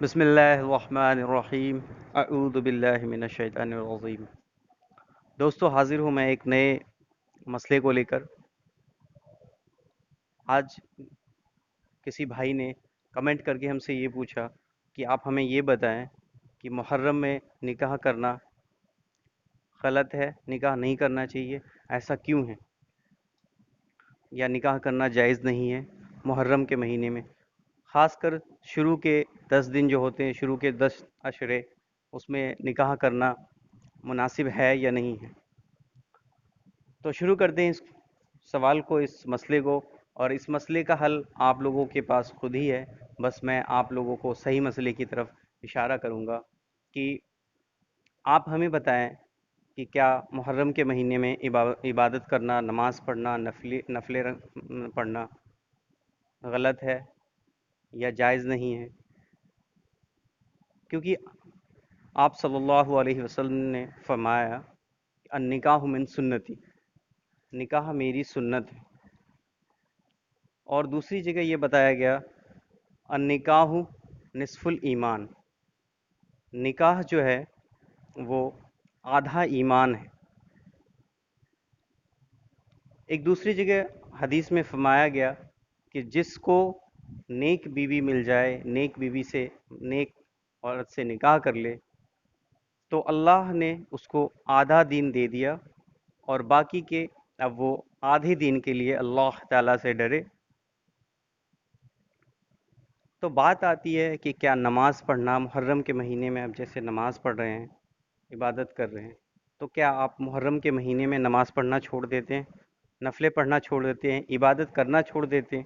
بسم اللہ الرحمن الرحیم اعوذ باللہ من الشیطان الرجیم۔ دوستو، حاضر ہوں میں ایک نئے مسئلے کو لے کر۔ آج کسی بھائی نے کمنٹ کر کے ہم سے یہ پوچھا کہ آپ ہمیں یہ بتائیں کہ محرم میں نکاح کرنا غلط ہے، نکاح نہیں کرنا چاہیے، ایسا کیوں ہے، یا نکاح کرنا جائز نہیں ہے محرم کے مہینے میں، خاص کر شروع کے 10 دن جو ہوتے ہیں، شروع کے 10 عشرے، اس میں نکاح کرنا مناسب ہے یا نہیں ہے۔ تو شروع کرتے ہیں اس سوال کو، اس مسئلے کو، اور اس مسئلے کا حل آپ لوگوں کے پاس خود ہی ہے۔ بس میں آپ لوگوں کو صحیح مسئلے کی طرف اشارہ کروں گا کہ آپ ہمیں بتائیں کہ کیا محرم کے مہینے میں عبادت کرنا، نماز پڑھنا، نفلیں پڑھنا غلط ہے یا جائز نہیں ہے؟ کیونکہ آپ صلی اللہ علیہ وسلم نے فرمایا النکاح من سنتی، نکاح میری سنت ہے، اور دوسری جگہ یہ بتایا گیا النکاح نصف الایمان، نکاح جو ہے وہ آدھا ایمان ہے۔ ایک دوسری جگہ حدیث میں فرمایا گیا کہ جس کو نیک بیوی مل جائے، نیک بیوی سے، نیک عورت سے نکاح کر لے، تو اللہ نے اس کو آدھا دین دے دیا، اور باقی کے اب وہ آدھے دین کے لیے اللہ تعالیٰ سے ڈرے۔ تو بات آتی ہے کہ کیا نماز پڑھنا محرم کے مہینے میں، اب جیسے نماز پڑھ رہے ہیں، عبادت کر رہے ہیں، تو کیا آپ محرم کے مہینے میں نماز پڑھنا چھوڑ دیتے ہیں، نفلیں پڑھنا چھوڑ دیتے ہیں، عبادت کرنا چھوڑ دیتے ہیں؟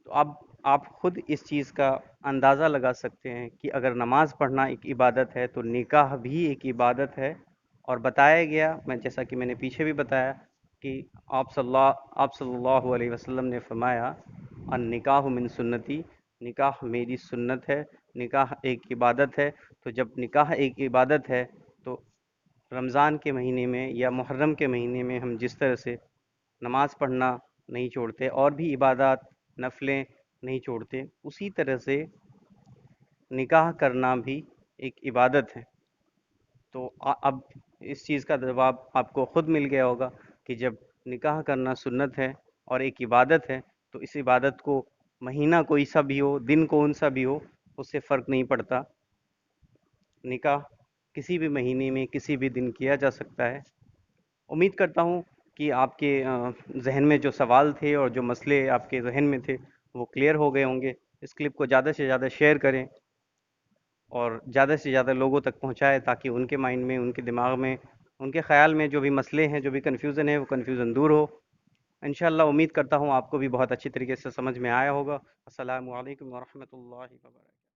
تو اب آپ خود اس چیز کا اندازہ لگا سکتے ہیں کہ اگر نماز پڑھنا ایک عبادت ہے تو نکاح بھی ایک عبادت ہے۔ اور بتایا گیا، جیسا کہ میں نے پیچھے بھی بتایا، کہ آپ صلی اللہ علیہ وسلم نے فرمایا النکاح من سنتی، نکاح میری سنت ہے، نکاح ایک عبادت ہے۔ تو جب نکاح ایک عبادت ہے تو رمضان کے مہینے میں یا محرم کے مہینے میں ہم جس طرح سے نماز پڑھنا نہیں چھوڑتے اور بھی عبادات، نفلیں نہیں چھوڑتے، اسی طرح سے نکاح کرنا بھی ایک عبادت ہے۔ تو اب اس چیز کا جواب آپ کو خود مل گیا ہوگا کہ جب نکاح کرنا سنت ہے اور ایک عبادت ہے، تو اس عبادت کو مہینہ کوئی سا بھی ہو، دن کون سا بھی ہو، اس سے فرق نہیں پڑتا، نکاح کسی بھی مہینے میں کسی بھی دن کیا جا سکتا ہے۔ امید کرتا ہوں کہ آپ کے ذہن میں جو سوال تھے اور جو مسئلے آپ کے ذہن میں تھے وہ کلیئر ہو گئے ہوں گے۔ اس کلپ کو زیادہ سے زیادہ شیئر کریں اور زیادہ سے زیادہ لوگوں تک پہنچائیں، تاکہ ان کے مائنڈ میں، ان کے دماغ میں، ان کے خیال میں جو بھی مسئلے ہیں، جو بھی کنفیوژن ہے، وہ کنفیوژن دور ہو۔ انشاءاللہ امید کرتا ہوں آپ کو بھی بہت اچھی طریقے سے سمجھ میں آیا ہوگا۔ السلام علیکم ورحمۃ اللہ وبرکاتہ۔